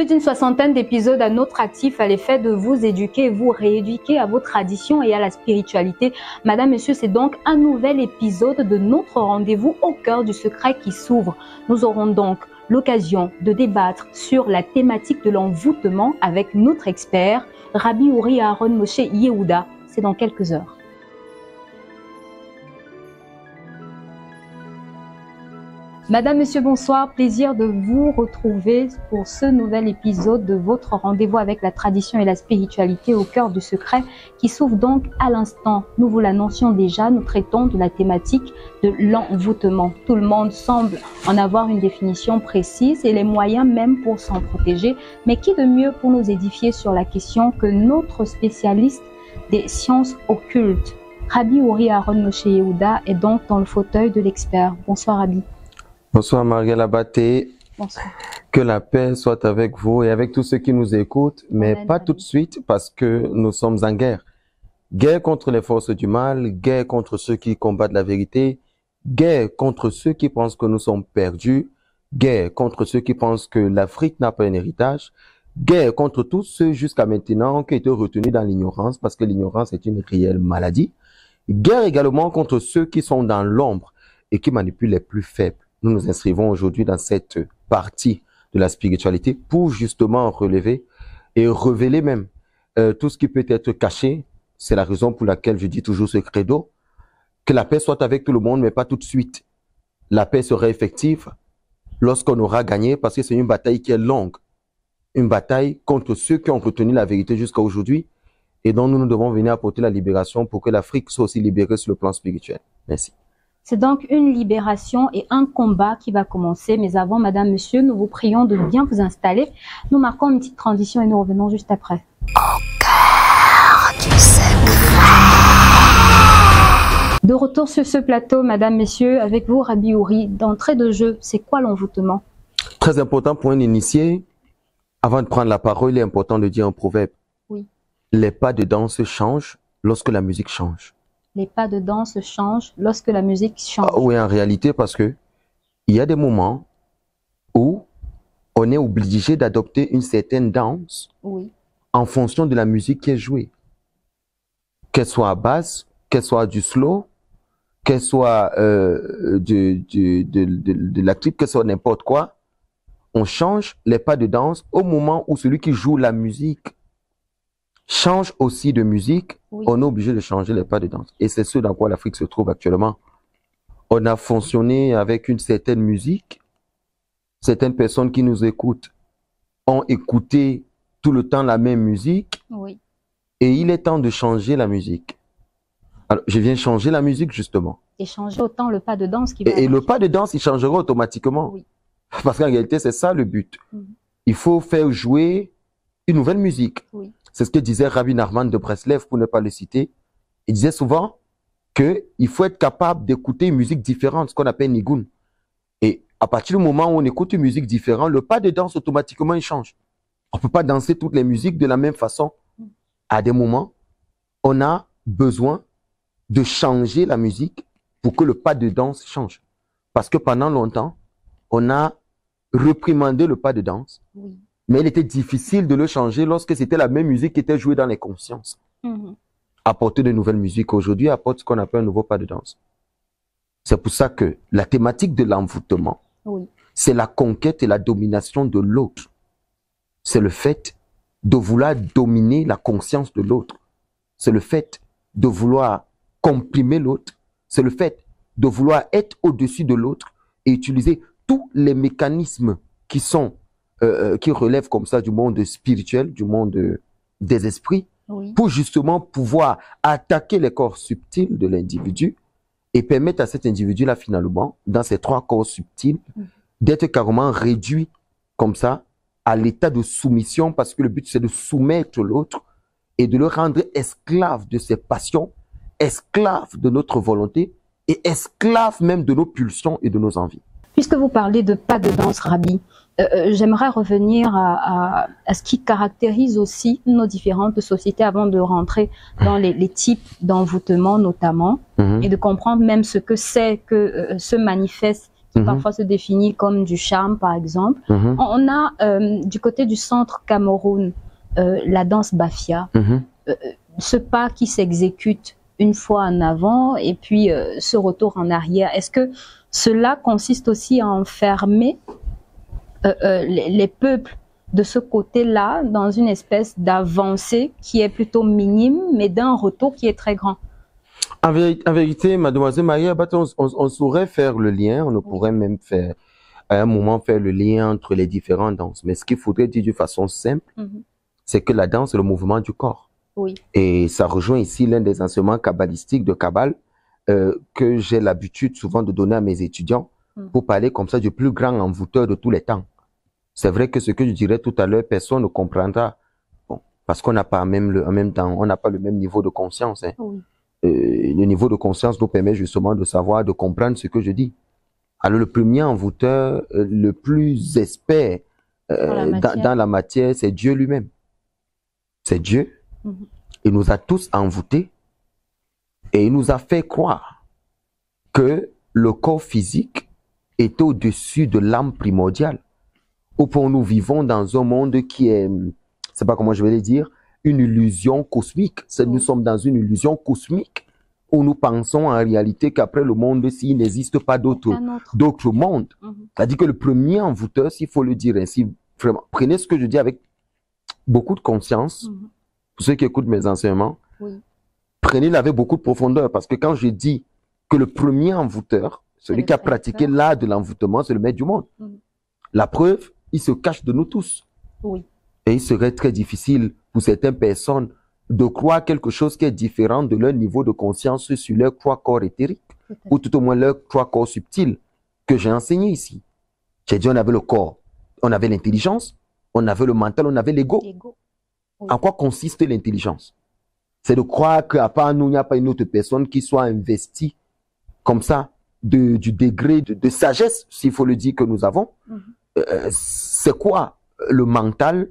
Plus d'une soixantaine d'épisodes à notre actif à l'effet de vous éduquer et vous rééduquer à vos traditions et à la spiritualité. Madame, Monsieur, c'est donc un nouvel épisode de notre rendez-vous au cœur du secret qui s'ouvre. Nous aurons donc l'occasion de débattre sur la thématique de l'envoûtement avec notre expert, Rabbi Uri Aaron Moshe Yehuda. C'est dans quelques heures. Madame, Monsieur, bonsoir. Plaisir de vous retrouver pour ce nouvel épisode de votre rendez-vous avec la tradition et la spiritualité au cœur du secret qui s'ouvre donc à l'instant. Nous vous l'annoncions déjà, nous traitons de la thématique de l'envoûtement. Tout le monde semble en avoir une définition précise et les moyens même pour s'en protéger. Mais qui de mieux pour nous édifier sur la question que notre spécialiste des sciences occultes, Rabbi Uri Aaron Moshe Yehuda, est donc dans le fauteuil de l'expert. Bonsoir, Rabbi. Bonsoir Marguerite Abaté. Bonsoir. Que la paix soit avec vous et avec tous ceux qui nous écoutent, mais Amen. pas tout de suite parce que nous sommes en guerre. Guerre contre les forces du mal, guerre contre ceux qui combattent la vérité, guerre contre ceux qui pensent que nous sommes perdus, guerre contre ceux qui pensent que l'Afrique n'a pas un héritage, guerre contre tous ceux jusqu'à maintenant qui étaient retenus dans l'ignorance parce que l'ignorance est une réelle maladie, guerre également contre ceux qui sont dans l'ombre et qui manipulent les plus faibles. Nous nous inscrivons aujourd'hui dans cette partie de la spiritualité pour justement relever et révéler même tout ce qui peut être caché. C'est la raison pour laquelle je dis toujours ce credo, que la paix soit avec tout le monde, mais pas tout de suite. La paix sera effective lorsqu'on aura gagné, parce que c'est une bataille qui est longue. Une bataille contre ceux qui ont retenu la vérité jusqu'à aujourd'hui et dont nous devons venir apporter la libération pour que l'Afrique soit aussi libérée sur le plan spirituel. Merci. C'est donc une libération et un combat qui va commencer. Mais avant, Madame, Monsieur, nous vous prions de bien vous installer. Nous marquons une petite transition et nous revenons juste après. Au cœur du secret. De retour sur ce plateau, Madame, Messieurs, avec vous, Rabbi Uri. D'entrée de jeu, c'est quoi l'envoûtement? Très important pour un initié. Avant de prendre la parole, il est important de dire un proverbe. Oui. Les pas de danse changent lorsque la musique change. Les pas de danse changent lorsque la musique change. Oui, en réalité, parce que il y a des moments où on est obligé d'adopter une certaine danse en fonction de la musique qui est jouée. Qu'elle soit à basse, qu'elle soit du slow, qu'elle soit de la clip, qu'elle soit n'importe quoi. On change les pas de danse au moment où celui qui joue la musique change aussi de musique, on est obligé de changer les pas de danse. Et c'est ce dans quoi l'Afrique se trouve actuellement. On a fonctionné avec une certaine musique. Certaines personnes qui nous écoutent ont écouté tout le temps la même musique. Oui. Et il est temps de changer la musique. Alors, je viens changer la musique justement. Et changer autant le pas de danse qui va... Et le pas de danse, il changera automatiquement. Oui. Parce qu'en réalité, c'est ça le but. Il faut faire jouer une nouvelle musique. Oui. C'est ce que disait Rabbi Nachman de Breslev, pour ne pas le citer. Il disait souvent qu'il faut être capable d'écouter une musique différente, ce qu'on appelle nigun. Et à partir du moment où on écoute une musique différente, le pas de danse, automatiquement, il change. On ne peut pas danser toutes les musiques de la même façon. À des moments, on a besoin de changer la musique pour que le pas de danse change. Parce que pendant longtemps, on a réprimandé le pas de danse. Oui. Mais il était difficile de le changer lorsque c'était la même musique qui était jouée dans les consciences. Apporter de nouvelles musiques aujourd'hui apporte ce qu'on appelle un nouveau pas de danse. C'est pour ça que la thématique de l'envoûtement, c'est la conquête et la domination de l'autre. C'est le fait de vouloir dominer la conscience de l'autre. C'est le fait de vouloir comprimer l'autre. C'est le fait de vouloir être au-dessus de l'autre et utiliser tous les mécanismes qui sont qui relèvent comme ça du monde spirituel, du monde des esprits, pour justement pouvoir attaquer les corps subtils de l'individu et permettre à cet individu-là, finalement, dans ces trois corps subtils, d'être carrément réduit comme ça à l'état de soumission, parce que le but, c'est de soumettre l'autre et de le rendre esclave de ses passions, esclave de notre volonté et esclave même de nos pulsions et de nos envies. Puisque vous parlez de pas de danse, Rabbi, j'aimerais revenir à ce qui caractérise aussi nos différentes sociétés avant de rentrer dans les types d'envoûtement notamment, et de comprendre même ce que c'est que se manifeste qui parfois se définit comme du charme, par exemple. On a du côté du centre Cameroun la danse Bafia, ce pas qui s'exécute une fois en avant et puis ce retour en arrière. Est-ce que cela consiste aussi à enfermer les peuples de ce côté-là dans une espèce d'avancée qui est plutôt minime, mais d'un retour qui est très grand? En vérité, mademoiselle Maria, on saurait faire le lien, on pourrait même faire, à un moment, faire le lien entre les différentes danses. Mais ce qu'il faudrait dire de façon simple, c'est que la danse est le mouvement du corps. Oui. Et ça rejoint ici l'un des enseignements kabbalistiques de Kabbale que j'ai l'habitude souvent de donner à mes étudiants pour parler comme ça du plus grand envoûteur de tous les temps. C'est vrai que ce que je dirais tout à l'heure, personne ne comprendra. Bon, parce qu'on n'a pas en même temps, on n'a pas le même niveau de conscience. Hein. Oui. Le niveau de conscience nous permet justement de savoir, de comprendre ce que je dis. Alors le premier envoûteur, le plus expert dans la matière, c'est Dieu lui-même. C'est Dieu. Il nous a tous envoûtés et il nous a fait croire que le corps physique est au-dessus de l'âme primordiale. Ou pour nous vivons dans un monde qui est, je sais pas comment je vais le dire, une illusion cosmique. Nous sommes dans une illusion cosmique où nous pensons en réalité qu'après le monde-ci, il n'existe pas d'autre monde. C'est-à-dire que le premier envoûteur, s'il faut le dire ainsi, vraiment, prenez ce que je dis avec beaucoup de conscience, pour ceux qui écoutent mes enseignements, prenez-le avec beaucoup de profondeur, parce que quand je dis que le premier envoûteur, celui qui a pratiqué l'art de l'envoûtement, c'est le maître du monde. La preuve, il se cache de nous tous. Et il serait très difficile pour certaines personnes de croire quelque chose qui est différent de leur niveau de conscience sur leur trois corps éthériques, ou tout au moins leur trois corps subtils que j'ai enseigné ici. J'ai dit on avait le corps, on avait l'intelligence, on avait le mental, on avait l'ego. En quoi consiste l'intelligence? C'est de croire qu'à part nous, il n'y a pas une autre personne qui soit investie comme ça du degré de sagesse, s'il faut le dire, que nous avons. C'est quoi le mental?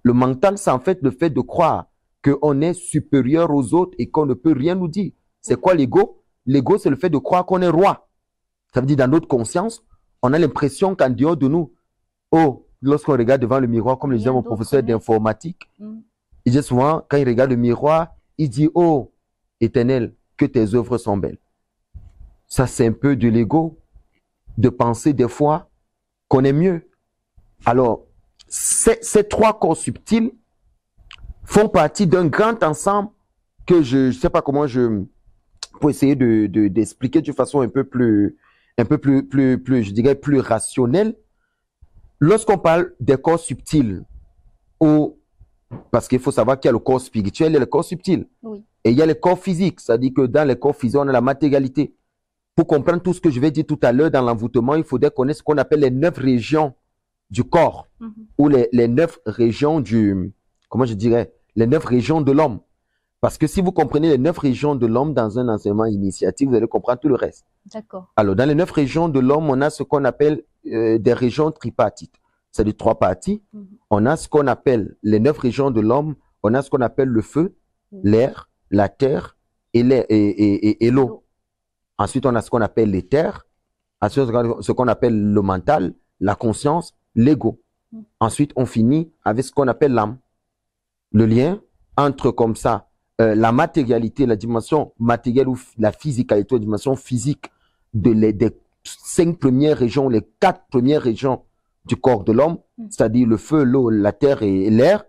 Le mental, c'est en fait le fait de croire qu'on est supérieur aux autres et qu'on ne peut rien nous dire. C'est quoi l'ego? L'ego, c'est le fait de croire qu'on est roi. Ça veut dire dans notre conscience, on a l'impression qu'en dehors de nous, lorsqu'on regarde devant le miroir, comme le disait mon professeur d'informatique, il dit souvent, quand il regarde le miroir, il dit, oh, Éternel, que tes œuvres sont belles. Ça, c'est un peu de l'ego, de penser des fois qu'on est mieux. Alors, ces trois corps subtils font partie d'un grand ensemble que je ne sais pas comment pour essayer d'expliquer de façon un peu plus, je dirais, plus rationnelle. Lorsqu'on parle des corps subtils, parce qu'il faut savoir qu'il y a le corps spirituel et le corps subtil. Et il y a le corps physique, c'est-à-dire que dans les corps physiques, on a la matérialité. Pour comprendre tout ce que je vais dire tout à l'heure dans l'envoûtement, il faudrait connaître ce qu'on appelle les 9 régions du corps, ou les 9 régions comment je dirais, les 9 régions de l'homme. Parce que si vous comprenez les 9 régions de l'homme dans un enseignement initiatique, vous allez comprendre tout le reste. D'accord. Alors, dans les 9 régions de l'homme, on a ce qu'on appelle des régions tripartites. C'est-à-dire 3 parties. On a ce qu'on appelle les 9 régions de l'homme, on a ce qu'on appelle le feu, l'air, la terre et l'eau. Ensuite, on a ce qu'on appelle les terres, ensuite ce qu'on appelle le mental, la conscience, l'ego. Ensuite, on finit avec ce qu'on appelle l'âme. Le lien entre comme ça la matérialité, la dimension matérielle ou la physicalité, la dimension physique des 5 premières régions, les 4 premières régions du corps de l'homme, c'est-à-dire le feu, l'eau, la terre et l'air,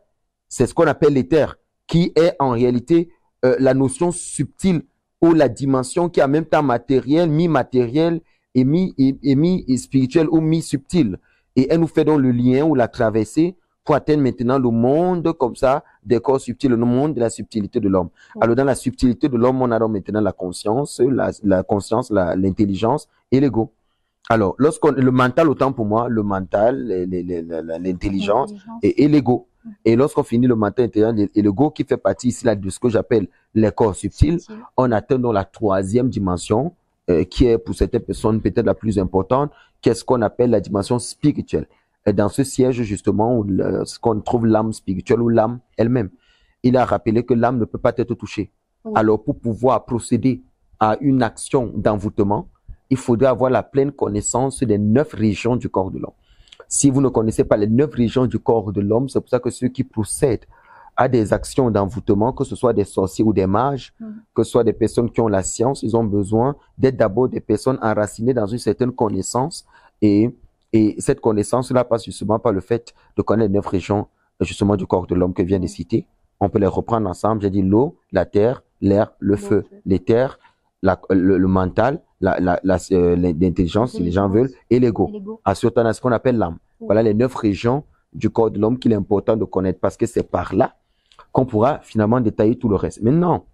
c'est ce qu'on appelle l'éther, qui est en réalité la notion subtile ou la dimension qui est en même temps matérielle, mi-matérielle et mi-spirituelle ou mi-subtile. Et elle nous fait donc le lien ou la traversée pour atteindre maintenant le monde comme ça, des corps subtils, le monde de la subtilité de l'homme. Alors dans la subtilité de l'homme, on a donc maintenant la conscience, l'intelligence et l'ego. Alors, le mental, autant pour moi, le mental, l'intelligence et l'ego. Et lorsqu'on finit le mental intérieur et l'ego qui fait partie ici là, de ce que j'appelle les corps subtils, on atteint donc la 3e dimension, qui est pour certaines personnes peut-être la plus importante, qui est ce qu'on appelle la dimension spirituelle. Et dans ce siège, justement, où ce qu'on trouve l'âme spirituelle ou l'âme elle-même, il a rappelé que l'âme ne peut pas être touchée. Alors, pour pouvoir procéder à une action d'envoûtement, il faudrait avoir la pleine connaissance des 9 régions du corps de l'homme. Si vous ne connaissez pas les 9 régions du corps de l'homme, c'est pour ça que ceux qui procèdent à des actions d'envoûtement, que ce soit des sorciers ou des mages, que ce soit des personnes qui ont la science, ils ont besoin d'être d'abord des personnes enracinées dans une certaine connaissance. Et cette connaissance-là passe justement par le fait de connaître les 9 régions justement du corps de l'homme que vient de citer. On peut les reprendre ensemble. J'ai dit l'eau, la terre, l'air, le feu, l'éther, le mental, l'intelligence, si les gens veulent, et l'ego. Ensuite, on a ce qu'on appelle l'âme. Voilà les 9 régions du corps de l'homme qu'il est important de connaître parce que c'est par là qu'on pourra finalement détailler tout le reste. Maintenant,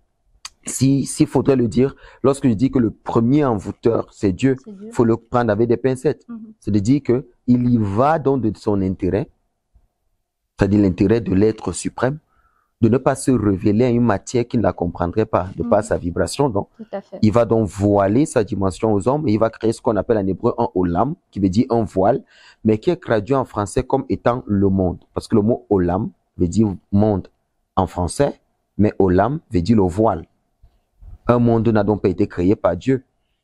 s'il faudrait le dire, lorsque je dis que le premier envoûteur, c'est Dieu, il faut le prendre avec des pincettes. C'est de dire qu'il y va donc de son intérêt, c'est-à-dire l'intérêt de l'être suprême, de ne pas se révéler à une matière qu'il ne la comprendrait pas, de par sa vibration. Donc, il va donc voiler sa dimension aux hommes et il va créer ce qu'on appelle en hébreu un olam, qui veut dire un voile, mais qui est traduit en français comme étant le monde. Parce que le mot olam veut dire monde en français, mais olam veut dire le voile. Un monde n'a donc pas été créé par Dieu.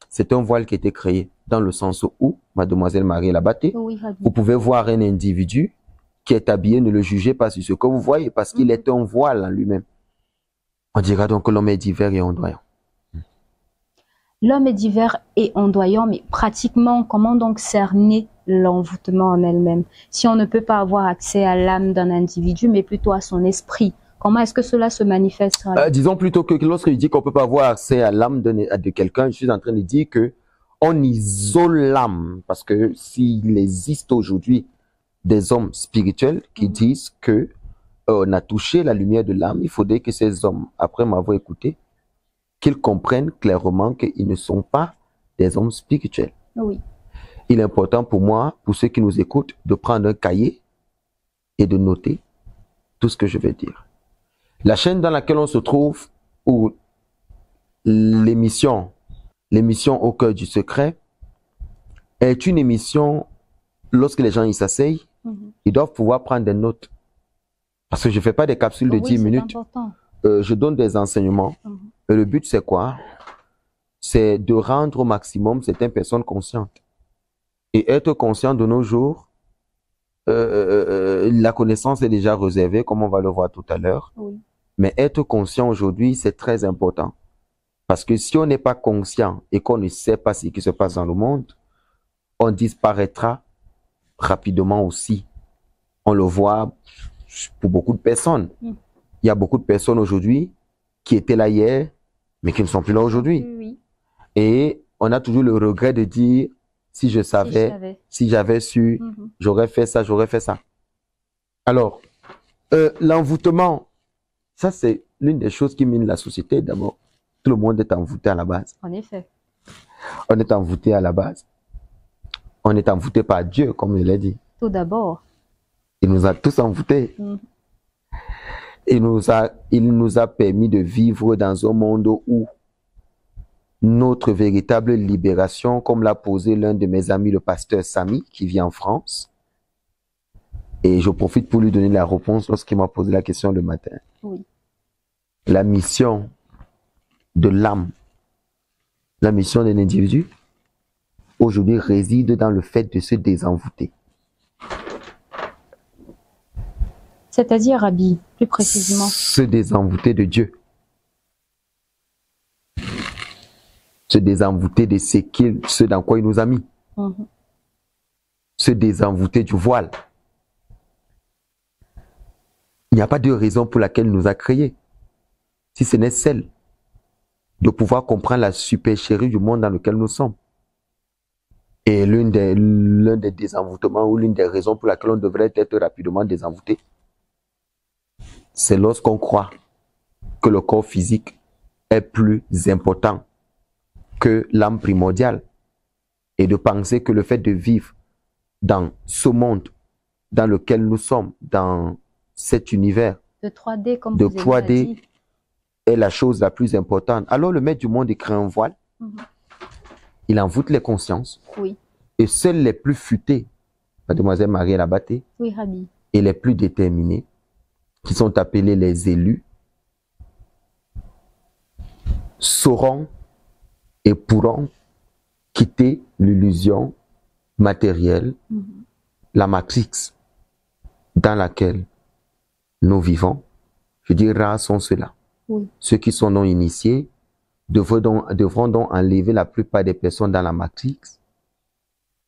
C'est un voile qui a été créé dans le sens où, mademoiselle Marie Labatté, vous pouvez voir un individu qui est habillé, ne le jugez pas sur ce que vous voyez, parce qu'il est un voile en lui-même. On dira donc que l'homme est divers et ondoyant. L'homme est divers et ondoyant, mais pratiquement, comment donc cerner l'envoûtement en elle-même? Si on ne peut pas avoir accès à l'âme d'un individu, mais plutôt à son esprit, comment est-ce que cela se manifeste? Disons plutôt que lorsque je dis qu'on ne peut pas avoir accès à l'âme de quelqu'un, je suis en train de dire que on isole l'âme, parce que s'il existe aujourd'hui des hommes spirituels qui disent que on a touché la lumière de l'âme, il faudrait que ces hommes, après m'avoir écouté, qu'ils comprennent clairement qu'ils ne sont pas des hommes spirituels. Oui. Il est important pour moi, pour ceux qui nous écoutent, de prendre un cahier et de noter tout ce que je vais dire. La chaîne dans laquelle on se trouve, ou l'émission Au cœur du secret, est une émission, lorsque les gens y s'asseyent, ils doivent pouvoir prendre des notes. Parce que je ne fais pas des capsules de 10 minutes. Je donne des enseignements. Et le but, c'est quoi? C'est de rendre au maximum certaines personnes conscientes. Et être conscient de nos jours, la connaissance est déjà réservée, comme on va le voir tout à l'heure. Oui. Mais être conscient aujourd'hui, c'est très important. Parce que si on n'est pas conscient et qu'on ne sait pas ce qui se passe dans le monde, on disparaîtra rapidement aussi. On le voit pour beaucoup de personnes. Il y a beaucoup de personnes aujourd'hui qui étaient là hier, mais qui ne sont plus là aujourd'hui. Oui. Et on a toujours le regret de dire, si je savais, si j'avais su, j'aurais fait ça, j'aurais fait ça. Alors, l'envoûtement, ça c'est l'une des choses qui mine la société d'abord. Tout le monde est envoûté à la base. En effet. On est envoûté à la base. On est envoûté par Dieu, comme je l'ai dit. Tout d'abord. Il nous a tous envoûtés. Il nous a permis de vivre dans un monde où notre véritable libération, comme l'a posé l'un de mes amis, le pasteur Samy, qui vit en France. Et je profite pour lui donner la réponse lorsqu'il m'a posé la question le matin. Oui. La mission de l'âme, la mission d'un individu, aujourd'hui réside dans le fait de se désenvoûter. C'est-à-dire, Rabbi, plus précisément. Se désenvoûter de Dieu. Se désenvoûter de ce dans quoi il nous a mis. Se désenvoûter du voile. Il n'y a pas de raison pour laquelle il nous a créés, si ce n'est celle de pouvoir comprendre la supercherie du monde dans lequel nous sommes. Et l'un des désenvoûtements ou l'une des raisons pour laquelle on devrait être rapidement désenvoûté, c'est lorsqu'on croit que le corps physique est plus important que l'âme primordiale et de penser que le fait de vivre dans ce monde dans lequel nous sommes, dans cet univers de 3D, comme de vous 3D avez dit, est la chose la plus importante. Alors le maître du monde écrit un voile, il envoûte les consciences, oui, et seuls les plus futés, mademoiselle Marie Labatté, oui, Rabbi, et les plus déterminés, qui sont appelés les élus, sauront et pourront quitter l'illusion matérielle, la matrix dans laquelle nous vivons. Je dis rares sont ceux-là. Oui. Ceux qui sont non initiés devront donc enlever la plupart des personnes dans la matrix.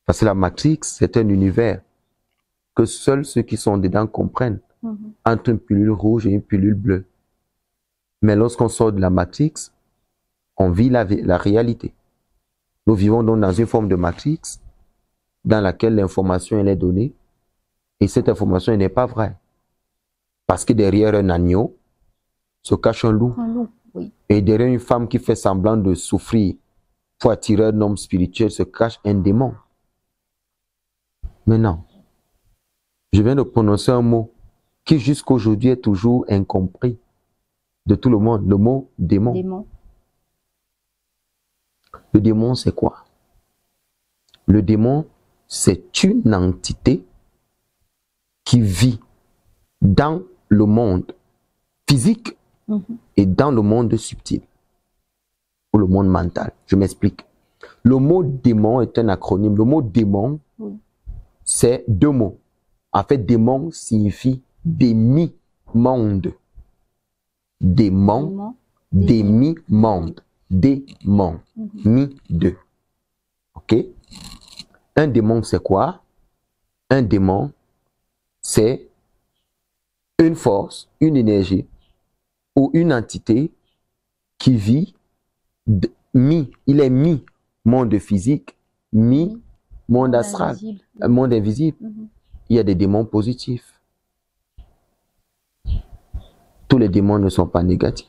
Parce que la matrix, c'est un univers que seuls ceux qui sont dedans comprennent, entre une pilule rouge et une pilule bleue. Mais lorsqu'on sort de la matrix, on vit la réalité. Nous vivons donc dans une forme de matrix dans laquelle l'information elle est donnée et cette information elle n'est pas vraie. Parce que derrière un agneau se cache un loup. Un loup, oui. Et derrière une femme qui fait semblant de souffrir pour attirer un homme spirituel se cache un démon. Maintenant, je viens de prononcer un mot qui jusqu'aujourd'hui est toujours incompris de tout le monde, le mot démon. Démon. Le démon, c'est quoi? Le démon, c'est une entité qui vit dans le monde physique et dans le monde subtil, ou le monde mental. Je m'explique. Le mot démon est un acronyme. Le mot démon, c'est deux mots. En fait, démon signifie demi-monde. Démon, demi-monde. Démon, mi-deux. Ok? Un démon, c'est quoi? Un démon, c'est une force, une énergie ou une entité qui vit il est mi-monde physique, mi-monde astral, monde invisible. Il y a des démons positifs. Tous les démons ne sont pas négatifs.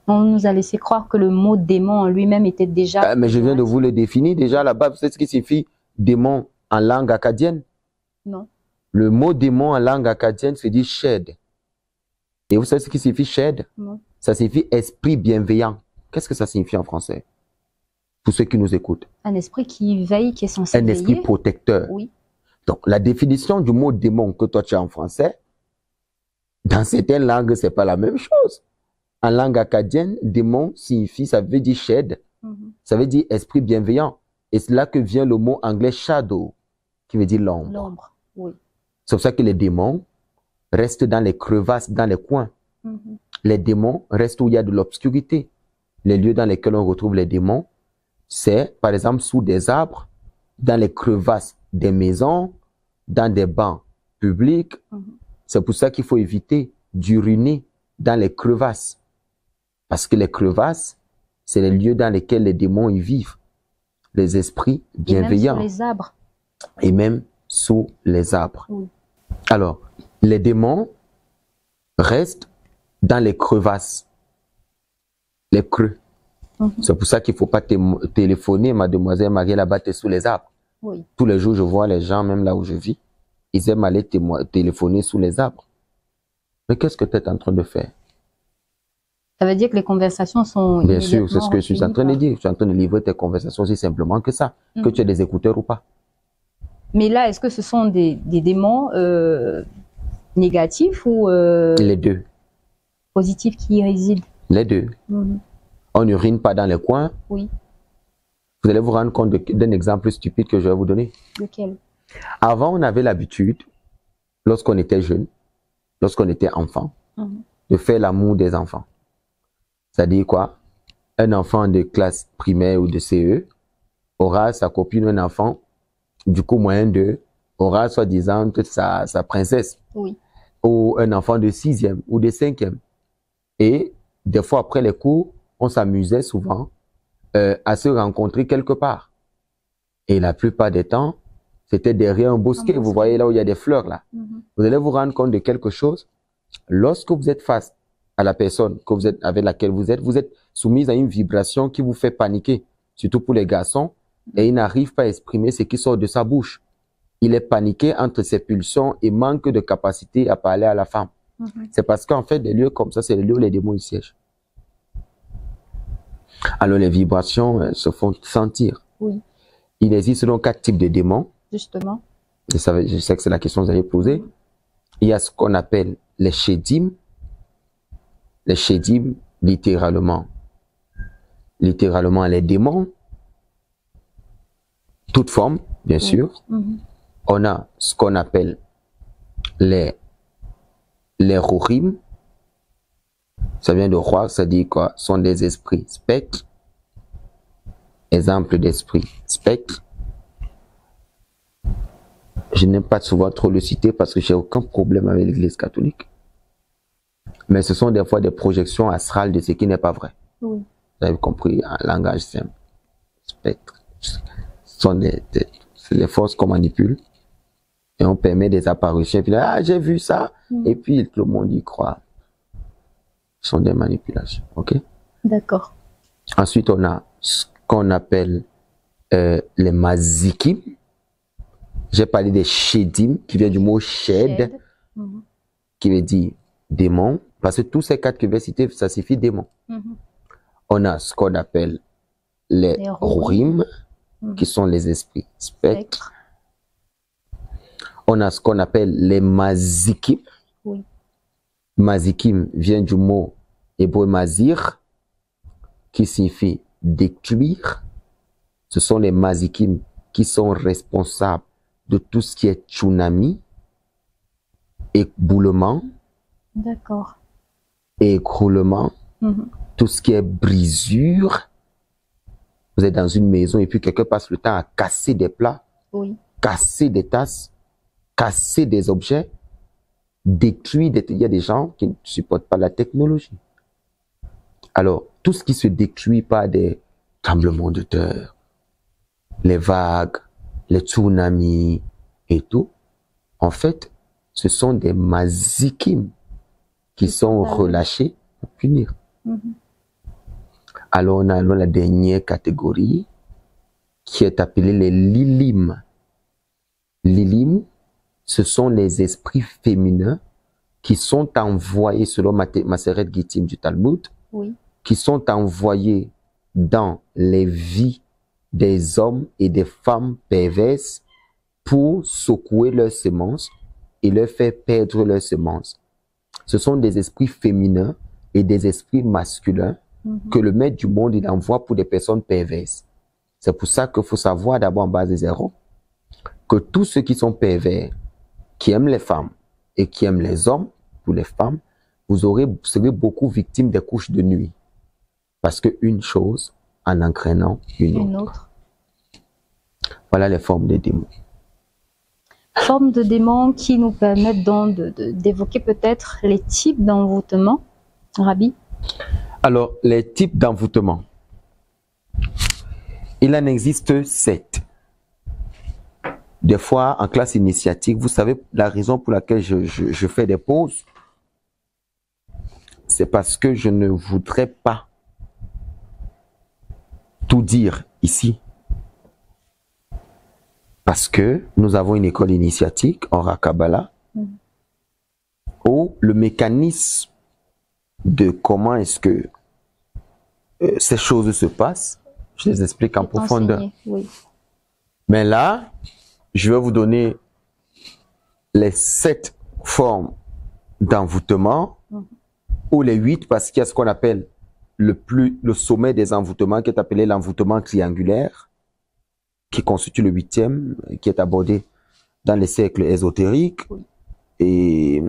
On nous a laissé croire que le mot démon en lui-même était déjà... mais je viens de vous le définir déjà là-bas. Vous savez ce qui signifie démon en langue acadienne? Non. Le mot démon en langue acadienne se dit shed. Et vous savez ce qui signifie shed? Non. Ça signifie esprit bienveillant. Qu'est-ce que ça signifie en français? Pour ceux qui nous écoutent. Un esprit qui veille, qui est censé veiller. Un esprit protecteur. Oui. Donc, la définition du mot démon que toi tu as en français, dans certaines langues, c'est pas la même chose. En langue acadienne, démon signifie, ça veut dire shed, ça veut dire esprit bienveillant. Et c'est là que vient le mot anglais shadow, qui veut dire l'ombre. L'ombre, oui. C'est pour ça que les démons restent dans les crevasses, dans les coins. Les démons restent où il y a de l'obscurité. Les lieux dans lesquels on retrouve les démons, c'est par exemple sous des arbres, dans les crevasses des maisons, dans des bancs publics. C'est pour ça qu'il faut éviter d'uriner dans les crevasses. Parce que les crevasses, c'est les lieux dans lesquels les démons y vivent. Les esprits bienveillants. Et même sous les arbres. Et même sous les arbres. Oui. Alors, les démons restent dans les crevasses. Les creux. C'est pour ça qu'il ne faut pas téléphoner, mademoiselle Marie, là-bas, t'es sous les arbres. Oui. Tous les jours, je vois les gens, même là où je vis, ils aiment aller téléphoner sous les arbres. Mais qu'est-ce que tu es en train de faire? Ça veut dire que les conversations sont... Bien sûr, c'est ce que je suis en train de dire. Je suis en train de livrer tes conversations aussi simplement que ça. Que tu aies des écouteurs ou pas. Mais là, est-ce que ce sont des démons négatifs ou les deux. Positifs qui y résident? Les deux. On n'urine pas dans les coins. Oui. Vous allez vous rendre compte d'un exemple stupide que je vais vous donner. Lequel? Avant, on avait l'habitude, lorsqu'on était jeune, lorsqu'on était enfant, de faire l'amour des enfants. C'est-à-dire quoi? Un enfant de classe primaire ou de CE aura sa copine, un enfant du coup moyen 2, aura soi-disant sa princesse. Oui. Ou un enfant de 6e ou de 5e. Et des fois après les cours, on s'amusait souvent à se rencontrer quelque part. Et la plupart des temps, c'était derrière un bosquet. Vous voyez là où il y a des fleurs là. Vous allez vous rendre compte de quelque chose. Lorsque vous êtes face à la personne avec laquelle vous êtes soumise à une vibration qui vous fait paniquer, surtout pour les garçons, et il n'arrive pas à exprimer ce qui sort de sa bouche. Il est paniqué entre ses pulsions et manque de capacité à parler à la femme. C'est parce qu'en fait, des lieux comme ça, c'est les lieux où les démons y siègent. Alors les vibrations se font sentir. Oui. Il existe donc 4 types de démons. Justement. Je sais que c'est la question que vous avez posée. Il y a ce qu'on appelle les shedim. Les shedim, littéralement les démons. toute forme, bien sûr. On a ce qu'on appelle les Rohim. Ça vient de roi, ça dit quoi? Ce sont des esprits spectres. Exemple d'esprit spectre. Je n'aime pas souvent trop le citer parce que j'ai aucun problème avec l'Église catholique. Mais ce sont des fois des projections astrales de ce qui n'est pas vrai. Oui. Vous avez compris, un langage simple. Spectre. Ce sont les forces qu'on manipule. Et on permet des apparitions. Et puis là, j'ai vu ça. Et puis tout le monde y croit. Ce sont des manipulations. OK? D'accord. Ensuite, on a ce qu'on appelle les mazikim. J'ai parlé des shedim, qui vient du mot shed, qui veut dire démon. Parce que tous ces quatre que je vais citer, ça signifie démon. On a ce qu'on appelle les Rohim, qui sont les esprits spectres. On a ce qu'on appelle les mazikim. Oui. Mazikim vient du mot hébreu mazir, qui signifie détruire. Ce sont les mazikim qui sont responsables de tout ce qui est tsunami, éboulement, écroulement, tout ce qui est brisure. Vous êtes dans une maison et puis quelqu'un passe le temps à casser des plats, casser des tasses, casser des objets, détruire il y a des gens qui ne supportent pas la technologie. Alors, tout ce qui se détruit par des tremblements de terre, les vagues, les tsunamis et tout, en fait, ce sont des mazikim qui sont relâchés pour punir. Alors, on a la dernière catégorie qui est appelée les lilim. Lilim, ce sont les esprits féminins qui sont envoyés, selon Maseret Gittim du Talmud, qui sont envoyés dans les vies des hommes et des femmes perverses pour secouer leurs semences et leur faire perdre leurs semences. Ce sont des esprits féminins et des esprits masculins que le maître du monde il envoie pour des personnes perverses. C'est pour ça qu'il faut savoir d'abord en base des zéros que tous ceux qui sont pervers, qui aiment les femmes et qui aiment les hommes, pour les femmes, vous serez beaucoup victimes des couches de nuit. Parce qu'une chose en entraînant une autre. Voilà les formes des démons. Formes de démons qui nous permettent donc d'évoquer peut-être les types d'envoûtement, Rabbi. Alors, les types d'envoûtement. Il en existe 7. Des fois, en classe initiatique, vous savez la raison pour laquelle je fais des pauses, c'est parce que je ne voudrais pas tout dire ici. Parce que nous avons une école initiatique, Ora Kabbalah, où le mécanisme de comment est-ce que ces choses se passent, je les explique en profondeur. Mais là, je vais vous donner les 7 formes d'envoûtement, ou les 8, parce qu'il y a ce qu'on appelle le sommet des envoûtements, qui est appelé l'envoûtement triangulaire, qui constitue le 8e, qui est abordé dans les cercles ésotériques et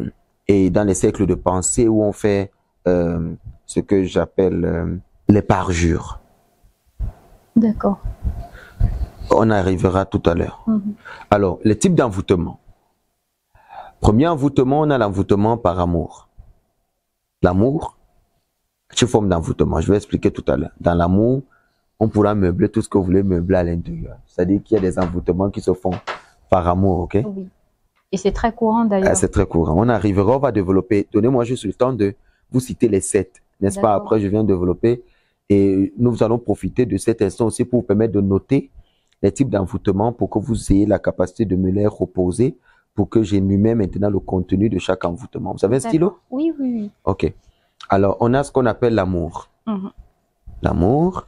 dans les cercles de pensée où on fait ce que j'appelle les parjures. D'accord. On arrivera tout à l'heure. Alors, les types d'envoûtement. Premier envoûtement, on a l'envoûtement par amour. L'amour, c'est une forme d'envoûtement. Je vais expliquer tout à l'heure. Dans l'amour, on pourra meubler tout ce que vous voulez meubler à l'intérieur. C'est-à-dire qu'il y a des envoûtements qui se font par amour, ok? Oui. Et c'est très courant d'ailleurs. C'est très courant. On arrivera, on va développer. Donnez-moi juste le temps de vous citer les 7, n'est-ce pas? Après, je viens de développer. Et nous allons profiter de cet instant aussi pour vous permettre de noter les types d'envoûtement pour que vous ayez la capacité de me les reposer pour que j'énumère maintenant le contenu de chaque envoûtement. Vous avez un stylo? Oui, oui, oui. Ok. Alors, on a ce qu'on appelle l'amour. L'amour.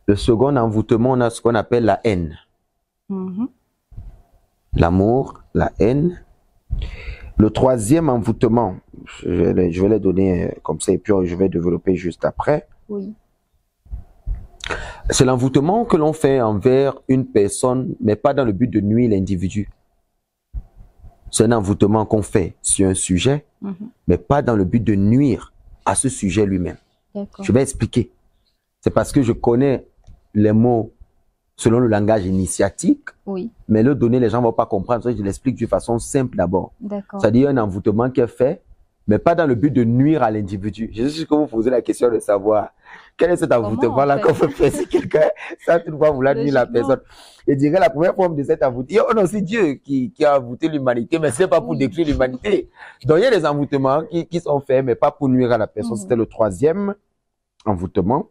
Le second envoûtement, on a ce qu'on appelle la haine. L'amour, la haine. Le troisième envoûtement, je vais les donner comme ça et puis je vais développer juste après. Oui. C'est l'envoûtement que l'on fait envers une personne, mais pas dans le but de nuire l'individu. C'est un envoûtement qu'on fait sur un sujet, mais pas dans le but de nuire à ce sujet lui-même. Je vais expliquer. C'est parce que je connais les mots selon le langage initiatique, mais le donner, les gens ne vont pas comprendre. Je l'explique de façon simple d'abord. C'est-à-dire un envoûtement qui est fait, mais pas dans le but de nuire à l'individu. Je suis sûr que vous posez la question de savoir quel est cet envoûtement-là qu'on peut faire si quelqu'un, ça ne va vouloir nuire la personne. Je dirais la première forme de cet envoûtement, oh non, c'est Dieu qui a envoûté l'humanité, mais ce n'est pas pour détruire l'humanité. Donc il y a des envoûtements qui sont faits, mais pas pour nuire à la personne. C'était le troisième envoûtement.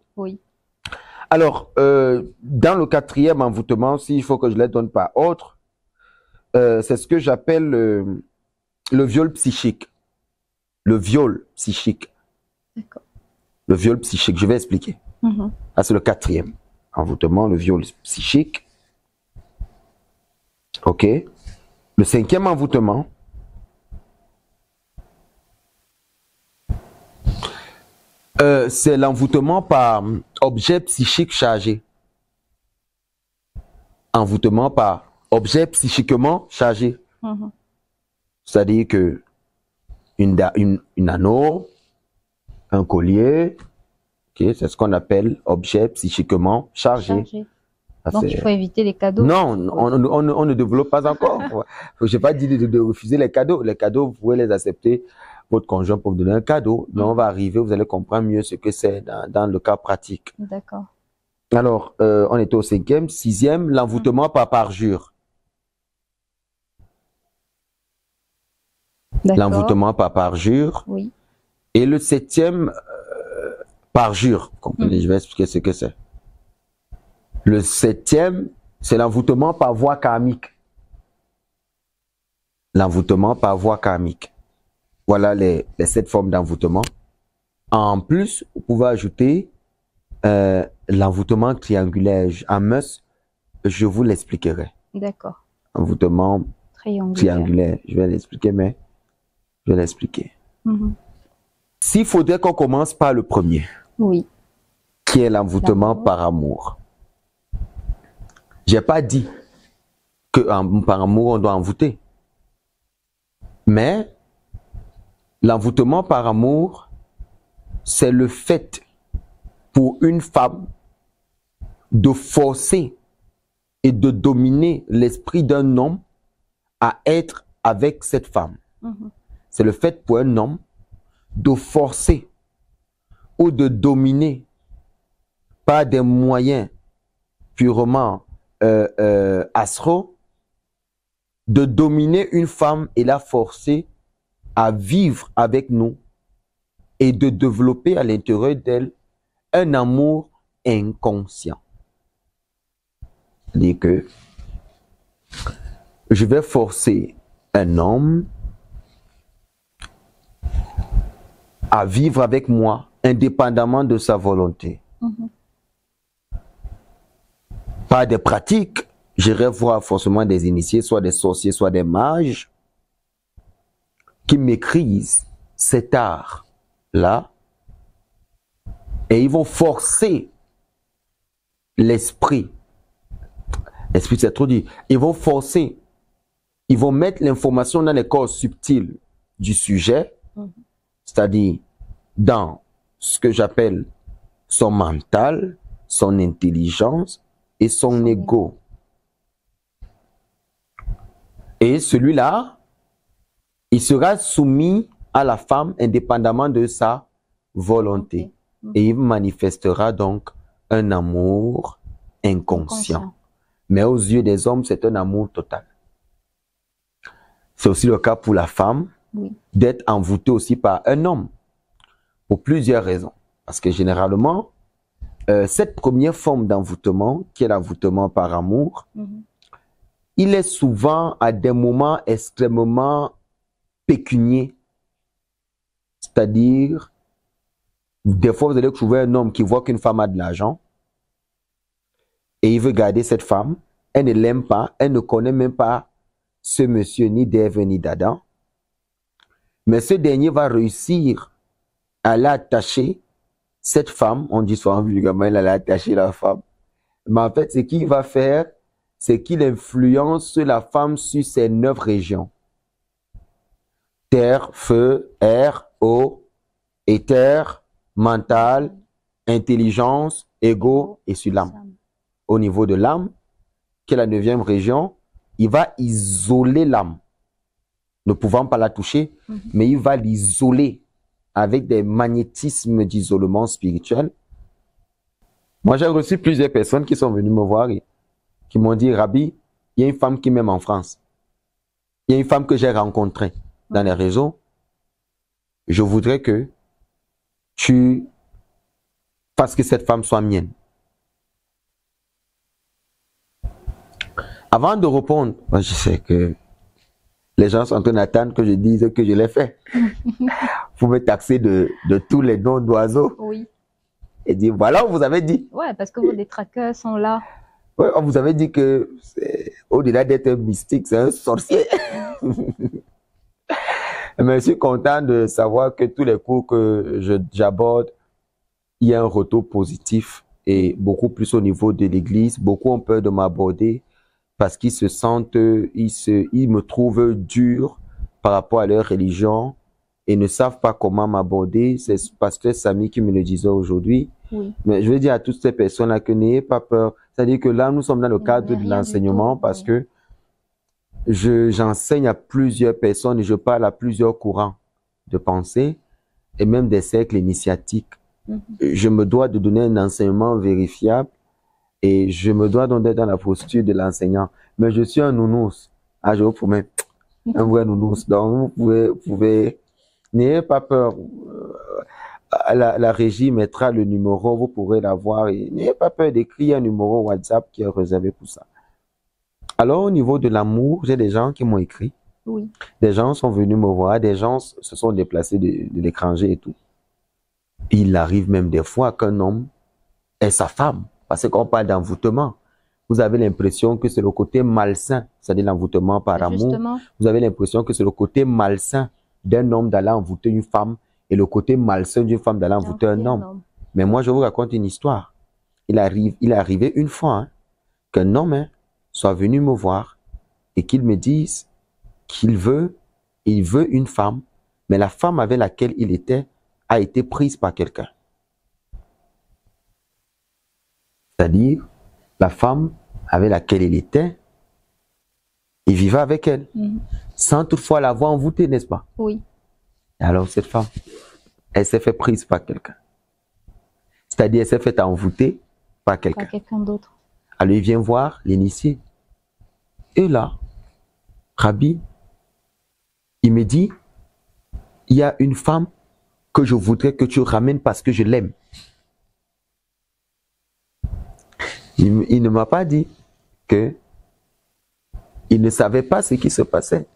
Alors, dans le quatrième envoûtement, s'il faut que je ne les donne pas autre, c'est ce que j'appelle le viol psychique. Le viol psychique. Le viol psychique, je vais expliquer. C'est le quatrième envoûtement, le viol psychique. OK. Le cinquième envoûtement, c'est l'envoûtement par objet psychique chargé. Envoûtement par objet psychiquement chargé. C'est-à-dire que une anneau, un collier, okay, c'est ce qu'on appelle objet psychiquement chargé. Donc il faut éviter les cadeaux. Non, on ne développe pas encore. Je n'ai pas dit de refuser les cadeaux. Les cadeaux, vous pouvez les accepter. Votre conjoint peut vous donner un cadeau, mais on va arriver, vous allez comprendre mieux ce que c'est dans le cas pratique. D'accord. Alors, on était au cinquième. Sixième, l'envoûtement par parjure. L'envoûtement par parjure. Et le septième, parjure. Je vais expliquer ce que c'est. Le septième, c'est l'envoûtement par voie karmique. L'envoûtement par voie karmique. Voilà les 7 formes d'envoûtement. En plus, vous pouvez ajouter l'envoûtement triangulaire. En must, je vous l'expliquerai. D'accord. Envoûtement triangulaire. Je vais l'expliquer, mais je vais l'expliquer. S'il faudrait qu'on commence par le premier, qui est l'envoûtement par amour. Je n'ai pas dit que par amour, on doit envoûter. Mais l'envoûtement par amour, c'est le fait pour une femme de forcer et de dominer l'esprit d'un homme à être avec cette femme. C'est le fait pour un homme de forcer ou de dominer par des moyens purement astraux, de dominer une femme et la forcer à vivre avec nous et de développer à l'intérieur d'elle un amour inconscient. C'est-à-dire que je vais forcer un homme à vivre avec moi indépendamment de sa volonté. Par des pratiques, j'irai voir forcément des initiés, soit des sorciers, soit des mages, qui maîtrisent cet art-là, et ils vont forcer l'esprit. L'esprit, c'est trop dit. Ils vont forcer, ils vont mettre l'information dans les corps subtils du sujet, c'est-à-dire dans ce que j'appelle son mental, son intelligence et son ego. Et celui-là, il sera soumis à la femme indépendamment de sa volonté. Et il manifestera donc un amour inconscient. Mais aux yeux des hommes, c'est un amour total. C'est aussi le cas pour la femme, d'être envoûtée aussi par un homme. Pour plusieurs raisons. Parce que généralement, cette première forme d'envoûtement, qui est l'envoûtement par amour, il est souvent à des moments extrêmement pécuniers. C'est-à-dire, des fois, vous allez trouver un homme qui voit qu'une femme a de l'argent et il veut garder cette femme. Elle ne l'aime pas, elle ne connaît même pas ce monsieur, ni d'Ève ni d'Adam. Mais ce dernier va réussir à l'attacher cette femme, on dit souvent vulgairement, elle allait attacher la femme. Mais en fait, ce qu'il va faire, c'est qu'il influence la femme sur ses 9 régions. Terre, feu, air, eau, éther, mental, intelligence, ego et sur l'âme. Au niveau de l'âme, qui est la 9e région, il va isoler l'âme, ne pouvant pas la toucher, mais il va l'isoler avec des magnétismes d'isolement spirituel. Moi, j'ai reçu plusieurs personnes qui sont venues me voir et qui m'ont dit, Rabbi, il y a une femme qui m'aime en France. Il y a une femme que j'ai rencontrée dans les réseaux. Je voudrais que tu fasses que cette femme soit mienne. Avant de répondre, moi je sais que les gens sont en train d'attendre que je dise que je l'ai fait. Vous me taxez de tous les noms d'oiseaux. Oui. Et dire, voilà, on vous avait dit. Ouais, parce que vos détraqueurs sont là. Ouais, on vous avait dit que au-delà d'être un mystique, c'est un sorcier. Mais je suis content de savoir que tous les cours que j'aborde, il y a un retour positif et beaucoup plus au niveau de l'église. Beaucoup ont peur de m'aborder parce qu'ils se sentent, ils me trouvent dur par rapport à leur religion et ne savent pas comment m'aborder. C'est pasteur Samy qui me le disait aujourd'hui. Oui. Mais je veux dire à toutes ces personnes-là que n'ayez pas peur. C'est-à-dire que là, nous sommes dans le cadre de l'enseignement parce que j'enseigne à plusieurs personnes et je parle à plusieurs courants de pensée et même des cercles initiatiques. Je me dois de donner un enseignement vérifiable et je me dois donc d'être dans la posture de l'enseignant. Mais je suis un nounours. Ah, je vous promets, un vrai nounours. Donc, vous pouvez, n'ayez pas peur. La régie mettra le numéro, vous pourrez l'avoir et n'ayez pas peur d'écrire un numéro WhatsApp qui est réservé pour ça. Alors, au niveau de l'amour, j'ai des gens qui m'ont écrit. Oui. Des gens sont venus me voir, des gens se sont déplacés de l'étranger et tout. Il arrive même des fois qu'un homme est sa femme, parce qu'on parle d'envoûtement. Vous avez l'impression que c'est le côté malsain, c'est-à-dire l'envoûtement par amour. Vous avez l'impression que c'est le côté malsain d'un homme d'aller envoûter une femme et le côté malsain d'une femme d'aller envoûter un homme. Mais moi, je vous raconte une histoire. Il est arrivé une fois qu'un homme soit venu me voir et qu'il me dise qu'il veut une femme, mais la femme avec laquelle il était a été prise par quelqu'un. C'est-à-dire, la femme avec laquelle il était, il vivait avec elle, sans toutefois l'avoir envoûtée, n'est-ce pas? Oui. Et alors, cette femme, elle s'est fait prise par quelqu'un. C'est-à-dire, elle s'est fait envoûter par quelqu'un. Par quelqu'un d'autre. Alors, il vient voir l'initié. Et là, Rabbi, il me dit, il y a une femme que je voudrais que tu ramènes parce que je l'aime. Il ne m'a pas dit que il ne savait pas ce qui se passait.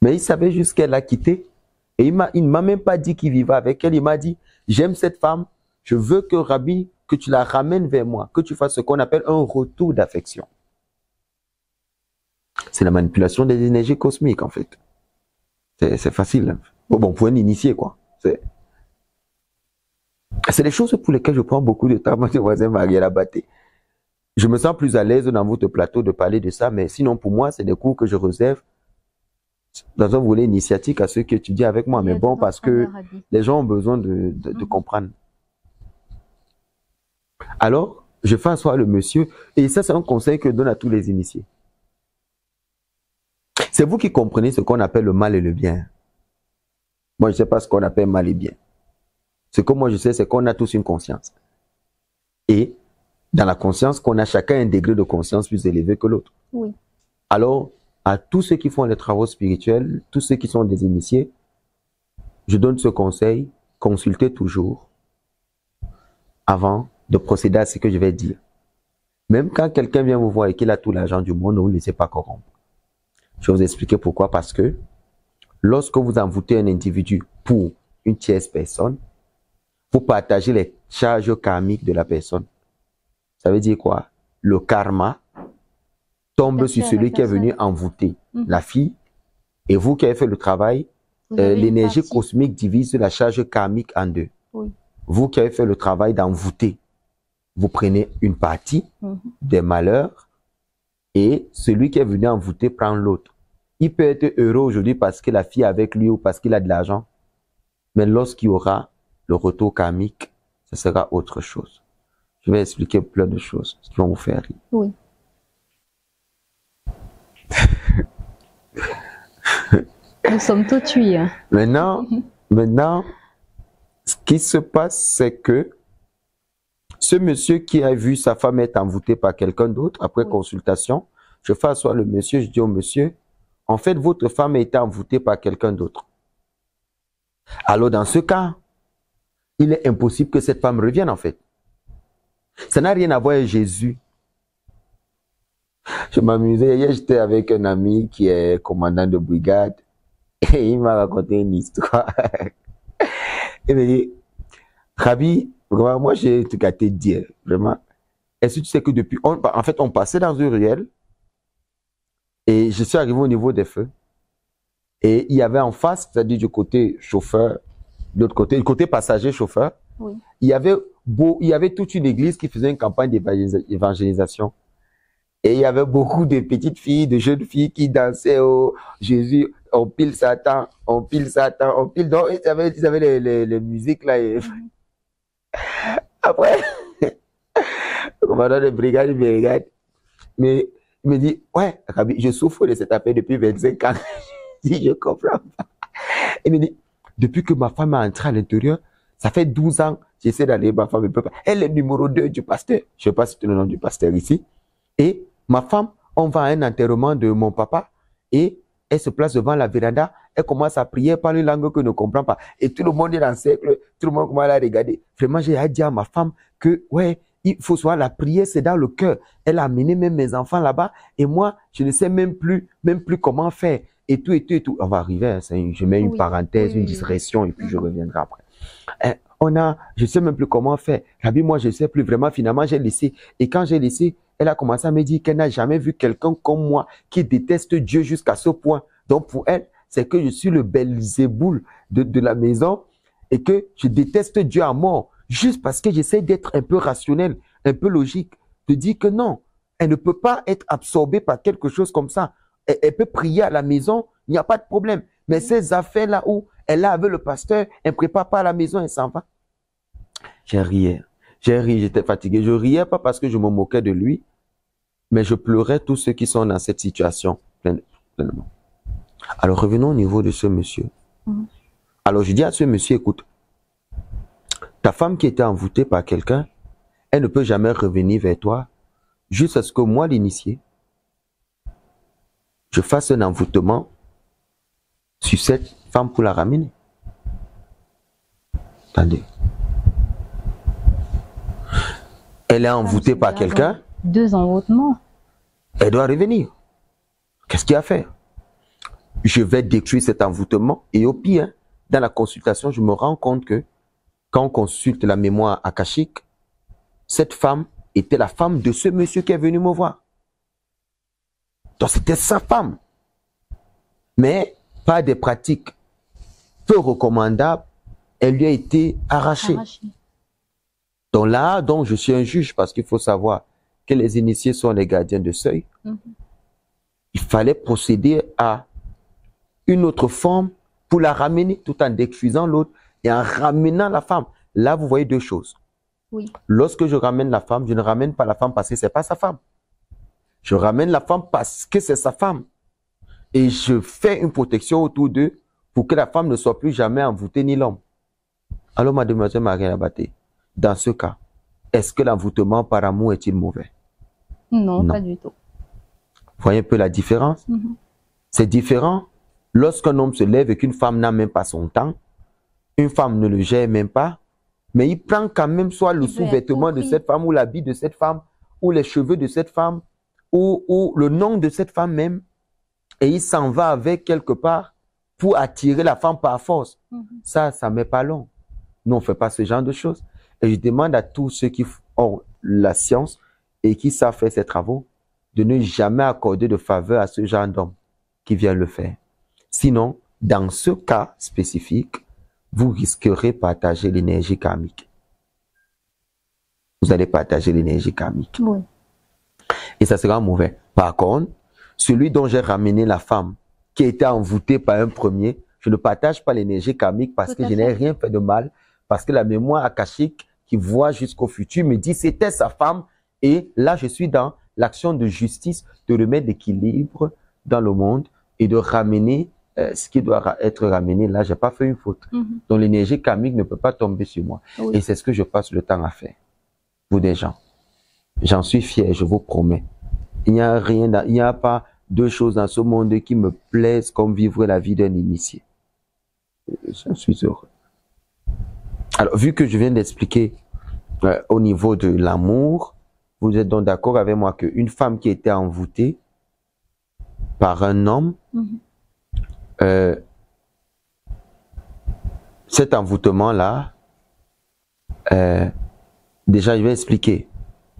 Mais il savait juste qu'elle l'a quitté. Et il ne m'a même pas dit qu'il vivait avec elle. Il m'a dit, j'aime cette femme, je veux que Rabbi, que tu la ramènes vers moi, que tu fasses ce qu'on appelle un retour d'affection. C'est la manipulation des énergies cosmiques, en fait. C'est facile. Bon, pour un initié, quoi. C'est des choses pour lesquelles je prends beaucoup de temps. Moi, je voisin Marielle Abaté. Je me sens plus à l'aise dans votre plateau de parler de ça, mais sinon, pour moi, c'est des cours que je réserve dans un volet initiatique à ceux qui étudient avec moi. Mais bon, parce que les gens ont besoin de comprendre. Alors, je fais asseoir le monsieur, et ça, c'est un conseil que je donne à tous les initiés. C'est vous qui comprenez ce qu'on appelle le mal et le bien. Moi, je ne sais pas ce qu'on appelle mal et bien. Ce que moi, je sais, c'est qu'on a tous une conscience. Et dans la conscience, qu'on a chacun un degré de conscience plus élevé que l'autre. Oui. Alors, à tous ceux qui font les travaux spirituels, tous ceux qui sont des initiés, je donne ce conseil, consultez toujours avant de procéder à ce que je vais dire. Même quand quelqu'un vient vous voir et qu'il a tout l'argent du monde, ne vous laissez pas corrompre. Je vais vous expliquer pourquoi. Parce que lorsque vous envoûtez un individu pour une tierce personne, vous partagez les charges karmiques de la personne. Ça veut dire quoi? Le karma tombe sur celui qui est venu envoûter la fille, et vous qui avez fait le travail, l'énergie cosmique divise la charge karmique en deux. Oui. vous qui avez fait le travail d'envoûter, vous prenez une partie des malheurs et celui qui est venu envoûter prend l'autre. Il peut être heureux aujourd'hui parce que la fille est avec lui ou parce qu'il a de l'argent. Mais lorsqu'il y aura le retour karmique, ce sera autre chose. Je vais expliquer plein de choses qui vont vous faire rire. Oui. Nous sommes tous tués. Hein. Maintenant, ce qui se passe, c'est que ce monsieur qui a vu sa femme être envoûtée par quelqu'un d'autre, après consultation, je fais asseoir le monsieur, je dis au monsieur, en fait, votre femme a été envoûtée par quelqu'un d'autre. Alors, dans ce cas, il est impossible que cette femme revienne, en fait. Ça n'a rien à voir avec Jésus. Je m'amusais, hier, j'étais avec un ami qui est commandant de brigade et il m'a raconté une histoire. Il me dit, Rabbi, vraiment, moi, j'ai tout à te dire, vraiment. Est-ce que tu sais que depuis, en fait, on passait dans une ruelle et je suis arrivé au niveau des feux et il y avait en face, c'est-à-dire du côté chauffeur, de l'autre côté, du côté passager chauffeur, il y avait toute une église qui faisait une campagne d'évangélisation. Et il y avait beaucoup de petites filles, de jeunes filles qui dansaient au Jésus, on pile Satan, on pile Satan, on pile. Donc, ils avaient les musiques là. Et... Après, le commandant de brigade, il me regarde. Mais il me dit, ouais, Rabbi, je souffre de cette affaire depuis 25 ans. Je dis, je comprends pas. Il me dit, depuis que ma femme est entrée à l'intérieur, ça fait 12 ans, j'essaie d'aller, ma femme ne peut pas. Elle est numéro 2 du pasteur. Je ne sais pas si c'est le nom du pasteur ici. Et ma femme, on va à un enterrement de mon papa et elle se place devant la véranda, elle commence à prier par une langue que je ne comprends pas. Et tout le monde est dans le cercle, tout le monde commence à la regarder. Vraiment, j'ai dit à ma femme que, ouais, il faut savoir, la prière, c'est dans le cœur. Elle a amené même mes enfants là-bas et moi, je ne sais même plus comment faire. Et tout. On va arriver, je mets une parenthèse, une digression et puis je reviendrai après. Je ne sais même plus comment faire. Rabbi, moi, je ne sais plus vraiment. Finalement, j'ai laissé. Et quand j'ai laissé, elle a commencé à me dire qu'elle n'a jamais vu quelqu'un comme moi qui déteste Dieu jusqu'à ce point. Donc, pour elle, c'est que je suis le Belzéboul de la maison et que je déteste Dieu à mort. Juste parce que j'essaie d'être un peu rationnel, un peu logique. De dire que non, elle ne peut pas être absorbée par quelque chose comme ça. Elle peut prier à la maison, il n'y a pas de problème. Mais ces affaires-là où elle est avec le pasteur, elle ne prépare pas à la maison, elle s'en va. J'ai ri, j'étais fatigué. Je riais pas parce que je me moquais de lui, mais je pleurais tous ceux qui sont dans cette situation pleinement. Alors revenons au niveau de ce monsieur. Alors je dis à ce monsieur, écoute, ta femme qui était envoûtée par quelqu'un, elle ne peut jamais revenir vers toi jusqu'à ce que moi, l'initié, je fasse un envoûtement sur cette femme pour la ramener. Attendez. Elle est envoûtée par quelqu'un. 2 envoûtements. Elle doit revenir. Qu'est-ce qu'il y a à faire? Je vais détruire cet envoûtement et au pire, dans la consultation, je me rends compte que quand on consulte la mémoire akashique, cette femme était la femme de ce monsieur qui est venu me voir. Donc c'était sa femme. Mais par des pratiques peu recommandables, elle lui a été arrachée. Donc là, je suis un juge parce qu'il faut savoir que les initiés sont les gardiens de seuil. Il fallait procéder à une autre forme pour la ramener tout en détruisant l'autre et en ramenant la femme. Là, vous voyez 2 choses. Lorsque je ramène la femme, je ne ramène pas la femme parce que ce n'est pas sa femme. Je ramène la femme parce que c'est sa femme. Et je fais une protection autour d'eux pour que la femme ne soit plus jamais envoûtée ni l'homme. Alors, mademoiselle Marie Abaté, dans ce cas, est-ce que l'envoûtement par amour est-il mauvais? Non, pas du tout. Vous voyez un peu la différence? C'est différent lorsqu'un homme se lève et qu'une femme n'a même pas son temps. Une femme ne le gère même pas, mais il prend quand même soit le sous-vêtement de cette femme ou l'habit de cette femme ou les cheveux de cette femme ou le nom de cette femme même et il s'en va avec quelque part pour attirer la femme par force. Ça ne met pas long. Nous, on ne fait pas ce genre de choses. Et je demande à tous ceux qui ont la science et qui savent faire ces travaux de ne jamais accorder de faveur à ce genre d'homme qui vient le faire. Sinon, dans ce cas spécifique, vous risquerez de partager l'énergie karmique. vous allez partager l'énergie karmique. Oui. Et ça sera mauvais. Par contre, celui dont j'ai ramené la femme, qui a été envoûtée par un premier, je ne partage pas l'énergie karmique parce que je n'ai rien fait de mal, parce que la mémoire akashique qui voit jusqu'au futur me dit c'était sa femme, et là je suis dans l'action de justice, de remettre l'équilibre dans le monde et de ramener ce qui doit être ramené. Là, j'ai pas fait une faute. Donc l'énergie karmique ne peut pas tomber sur moi. Oui. Et c'est ce que je passe le temps à faire. Vous des gens. J'en suis fier, je vous promets. Il n'y a rien, il n'y a pas deux choses dans ce monde qui me plaisent comme vivre la vie d'un initié. Je suis heureux. Alors, vu que je viens d'expliquer au niveau de l'amour, vous êtes donc d'accord avec moi qu'une femme qui était envoûtée par un homme, cet envoûtement-là, déjà je vais expliquer.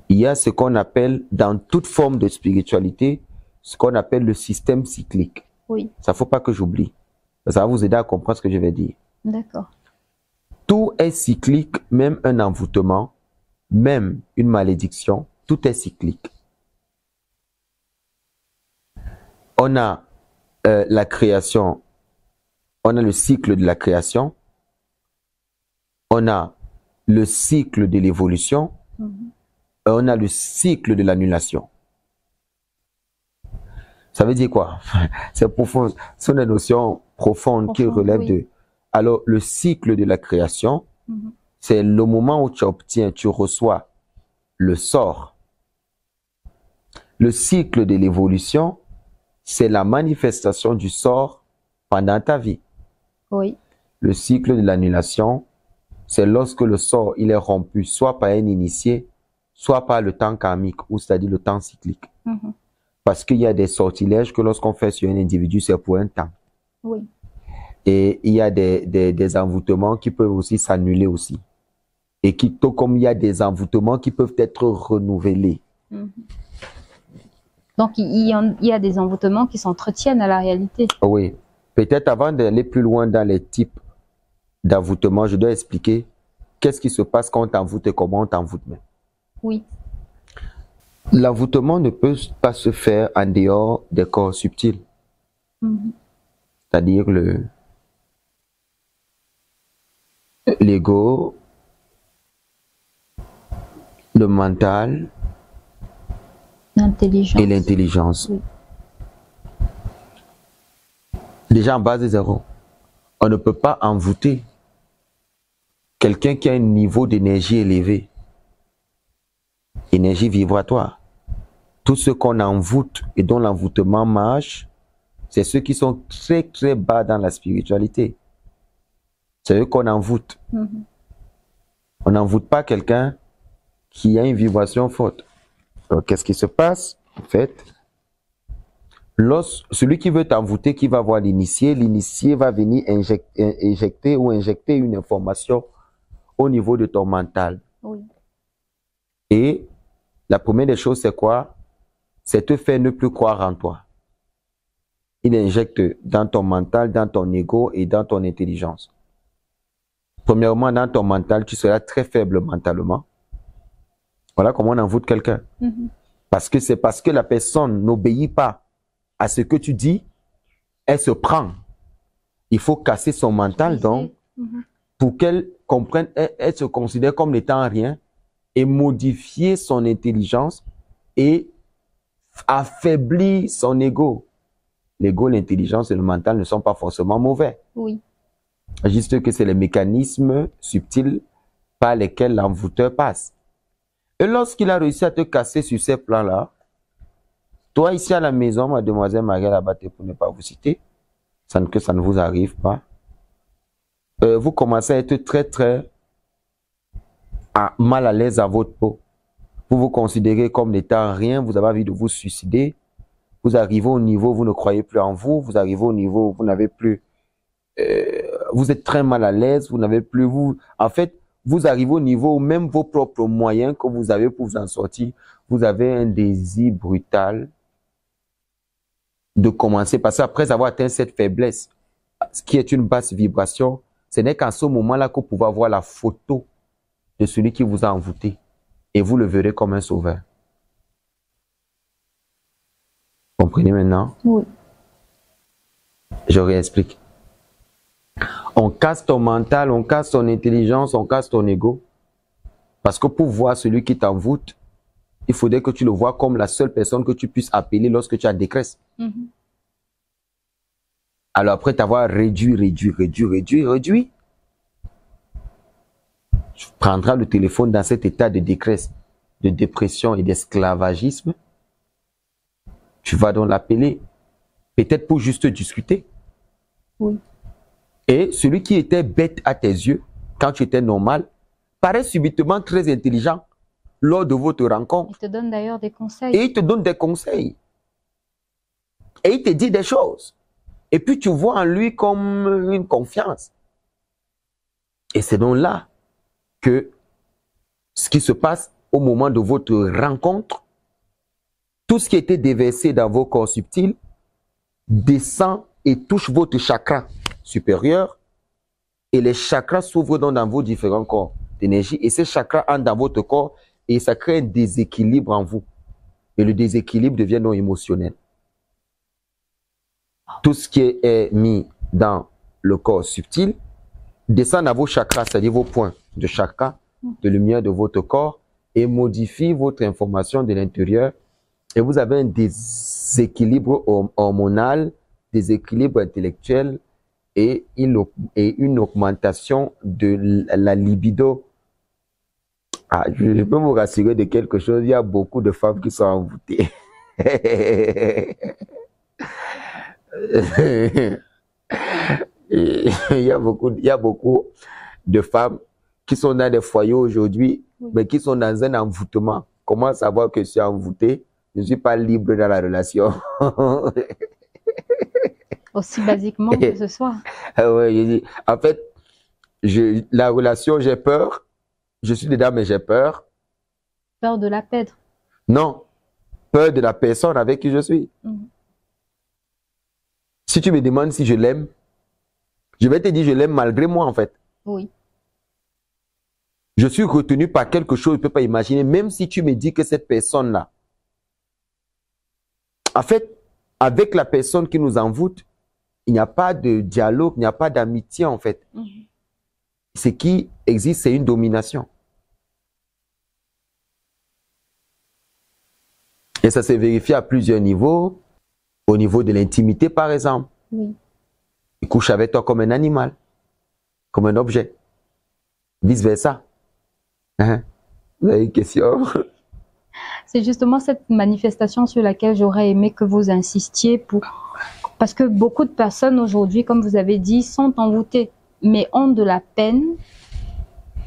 Il y a ce qu'on appelle, dans toute forme de spiritualité, ce qu'on appelle le système cyclique. Oui. Ça ne faut pas que j'oublie. Ça va vous aider à comprendre ce que je vais dire. D'accord. Tout est cyclique, même un envoûtement, même une malédiction, tout est cyclique. On a la création, on a le cycle de la création, on a le cycle de l'évolution, on a le cycle de l'annulation. Ça veut dire quoi? C'est profond. Ce sont des notions profondes qui relèvent de... Alors, le cycle de la création, c'est le moment où tu obtiens, tu reçois le sort. Le cycle de l'évolution, c'est la manifestation du sort pendant ta vie. Oui. Le cycle de l'annulation, c'est lorsque le sort il est rompu, soit par un initié, soit par le temps karmique, ou c'est-à-dire le temps cyclique. Parce qu'il y a des sortilèges que lorsqu'on fait sur un individu, c'est pour un temps. Oui. Et il y a des envoûtements qui peuvent aussi s'annuler aussi. Et qui, tout comme il y a des envoûtements qui peuvent être renouvelés. Donc, il y a des envoûtements qui s'entretiennent à la réalité. Oui. Peut-être avant d'aller plus loin dans les types d'envoûtements, je dois expliquer qu'est-ce qui se passe quand on t'envoûte et comment on t'envoûte même. Oui. L'envoûtement ne peut pas se faire en dehors des corps subtils. C'est-à-dire l'ego, le mental et l'intelligence. Oui. Déjà en base de zéro, on ne peut pas envoûter quelqu'un qui a un niveau d'énergie élevé, énergie vibratoire. Tout ce qu'on envoûte et dont l'envoûtement marche, c'est ceux qui sont très très bas dans la spiritualité. C'est eux qu'on envoûte. On n'envoûte pas quelqu'un qui a une vibration forte. Alors qu'est-ce qui se passe? En fait, celui qui veut t'envoûter, qui va voir l'initié va venir injecter une information au niveau de ton mental. Oui. Et la première des choses, c'est quoi? C'est te faire ne plus croire en toi. Il injecte dans ton mental, dans ton ego et dans ton intelligence. Premièrement, dans ton mental, tu seras très faible mentalement. Voilà comment on envoûte quelqu'un. Parce que c'est parce que la personne n'obéit pas à ce que tu dis, elle se prend. Il faut casser son mental, donc, pour qu'elle comprenne, elle se considère comme n'étant rien, et modifier son intelligence et affaiblir son ego. L'ego, l'intelligence et le mental ne sont pas forcément mauvais. Oui. Juste que c'est les mécanismes subtils par lesquels l'envoûteur passe. Et lorsqu'il a réussi à te casser sur ces plans-là, toi ici à la maison, mademoiselle Marielle Abaté, pour ne pas vous citer, que ça ne vous arrive pas, vous commencez à être très très mal à l'aise à votre peau. Vous vous considérez comme n'étant rien, vous avez envie de vous suicider. Vous arrivez au niveau où vous ne croyez plus en vous, vous arrivez au niveau où vous n'avez plus... vous êtes très mal à l'aise, vous n'avez plus... En fait, vous arrivez au niveau où même vos propres moyens que vous avez pour vous en sortir, vous avez un désir brutal de commencer. Parce qu'après avoir atteint cette faiblesse, ce qui est une basse vibration, ce n'est qu'à ce moment-là que vous pouvez avoir la photo de celui qui vous a envoûté. et vous le verrez comme un sauveur. Comprenez maintenant? Oui. Je réexplique. On casse ton mental, on casse ton intelligence, on casse ton ego. Parce que pour voir celui qui t'envoûte, il faudrait que tu le vois comme la seule personne que tu puisses appeler lorsque tu as détresse. Alors après t'avoir réduit, tu prendras le téléphone dans cet état de détresse, de dépression et d'esclavagisme. Tu vas donc l'appeler, peut-être pour juste discuter. Oui. Et celui qui était bête à tes yeux, quand tu étais normal, paraît subitement très intelligent lors de votre rencontre. Il te donne d'ailleurs des conseils. Et il te donne des conseils. Et il te dit des choses. Et puis tu vois en lui comme une confiance. Et c'est donc là que ce qui se passe au moment de votre rencontre, tout ce qui était déversé dans vos corps subtils descend et touche votre chakra supérieur. Et les chakras s'ouvrent donc dans vos différents corps d'énergie. Et ces chakras entrent dans votre corps et ça crée un déséquilibre en vous. Et le déséquilibre devient donc émotionnel. Tout ce qui est mis dans le corps subtil descend dans vos chakras, c'est-à-dire vos points de chakra, de lumière de votre corps, et modifie votre information de l'intérieur. Et vous avez un déséquilibre hormonal, déséquilibre intellectuel et une augmentation de la libido. Ah, je peux vous rassurer de quelque chose, il y a beaucoup de femmes qui sont envoûtées. Il y a beaucoup de femmes qui sont dans des foyers aujourd'hui, mais qui sont dans un envoûtement. Comment savoir que je suis envoûté? Je ne suis pas libre dans la relation. Aussi basiquement que ce soit. Ouais, en fait, la relation, j'ai peur. Je suis dedans, mais j'ai peur. Peur de la perdre? Non, peur de la personne avec qui je suis. Si tu me demandes si je l'aime, je vais te dire je l'aime malgré moi en fait. Oui. Je suis retenu par quelque chose, je ne peux pas imaginer, même si tu me dis que cette personne-là, en fait, avec la personne qui nous envoûte, il n'y a pas de dialogue, il n'y a pas d'amitié en fait. Ce qui existe, c'est une domination. Et ça s'est vérifié à plusieurs niveaux. Au niveau de l'intimité, par exemple. Oui. Il couche avec toi comme un animal, comme un objet. Vice-versa. Vous avez une question? C'est justement cette manifestation sur laquelle j'aurais aimé que vous insistiez parce que beaucoup de personnes aujourd'hui, comme vous avez dit, sont envoûtées, mais ont de la peine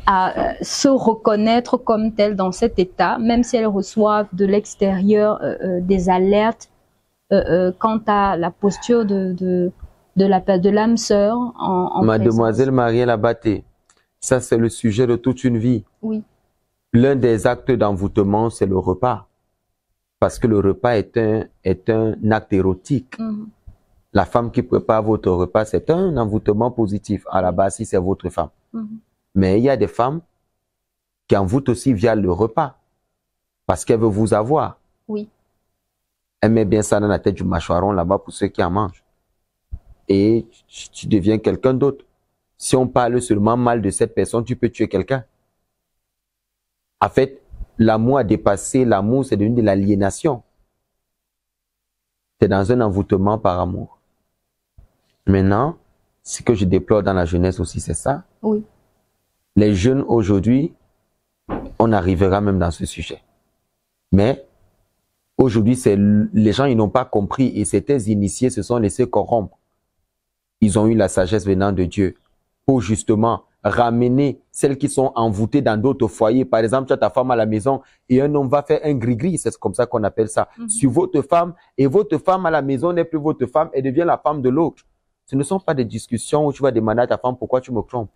à se reconnaître comme telles dans cet état, même si elles reçoivent de l'extérieur des alertes quant à la posture de l'âme sœur en Mademoiselle Marielle Abaté, ça c'est le sujet de toute une vie. Oui. L'un des actes d'envoûtement, c'est le repas. Parce que le repas est un acte érotique. La femme qui prépare votre repas, c'est un envoûtement positif. À la base, si c'est votre femme. Mais il y a des femmes qui envoûtent aussi via le repas. Parce qu'elles veulent vous avoir. Oui. Elle met bien ça dans la tête du mâchoiron là-bas pour ceux qui en mangent. Et tu deviens quelqu'un d'autre. Si on parle seulement mal de cette personne, tu peux tuer quelqu'un. En fait, l'amour a dépassé, l'amour c'est devenu de l'aliénation. C'est dans un envoûtement par amour. Maintenant, ce que je déplore dans la jeunesse aussi, c'est ça. Oui. Les jeunes aujourd'hui, on arrivera même dans ce sujet. Mais aujourd'hui, les gens, ils n'ont pas compris et certains initiés se sont laissés corrompre. Ils ont eu la sagesse venant de Dieu pour justement ramener celles qui sont envoûtées dans d'autres foyers. Par exemple, tu as ta femme à la maison et un homme va faire un gris-gris, c'est comme ça qu'on appelle ça, sur votre femme, et votre femme à la maison n'est plus votre femme, elle devient la femme de l'autre. Ce ne sont pas des discussions où tu vas demander à ta femme pourquoi tu me trompes.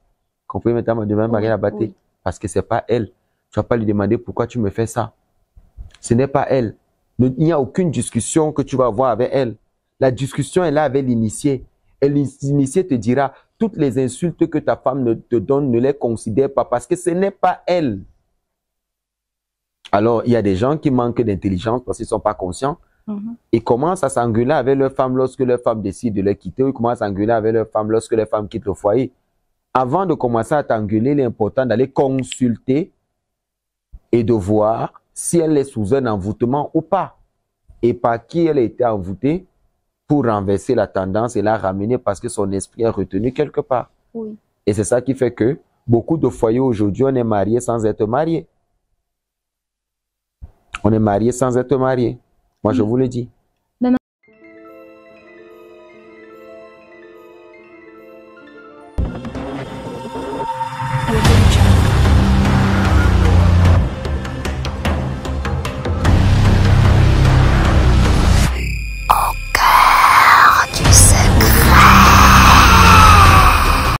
Comprenez maintenant, Madame Marielle Abaté, parce que c'est pas elle. Tu vas pas lui demander pourquoi tu me fais ça. Ce n'est pas elle. Il n'y a aucune discussion que tu vas avoir avec elle. La discussion est là avec l'initié. Et l'initié te dira, toutes les insultes que ta femme te donne, ne les considère pas parce que ce n'est pas elle. Alors, il y a des gens qui manquent d'intelligence parce qu'ils ne sont pas conscients. Ils commencent à s'engueuler avec leur femme lorsque leur femme décide de les quitter, ou ils commencent à s'engueuler avec leur femme lorsque leur femme quitte le foyer. Avant de commencer à t'engueuler, il est important d'aller consulter et de voir si elle est sous un envoûtement ou pas. Et par qui elle a été envoûtée pour renverser la tendance et la ramener parce que son esprit est retenu quelque part. Oui. Et c'est ça qui fait que beaucoup de foyers aujourd'hui, on est marié sans être marié. On est marié sans être marié. Moi, je vous le dis.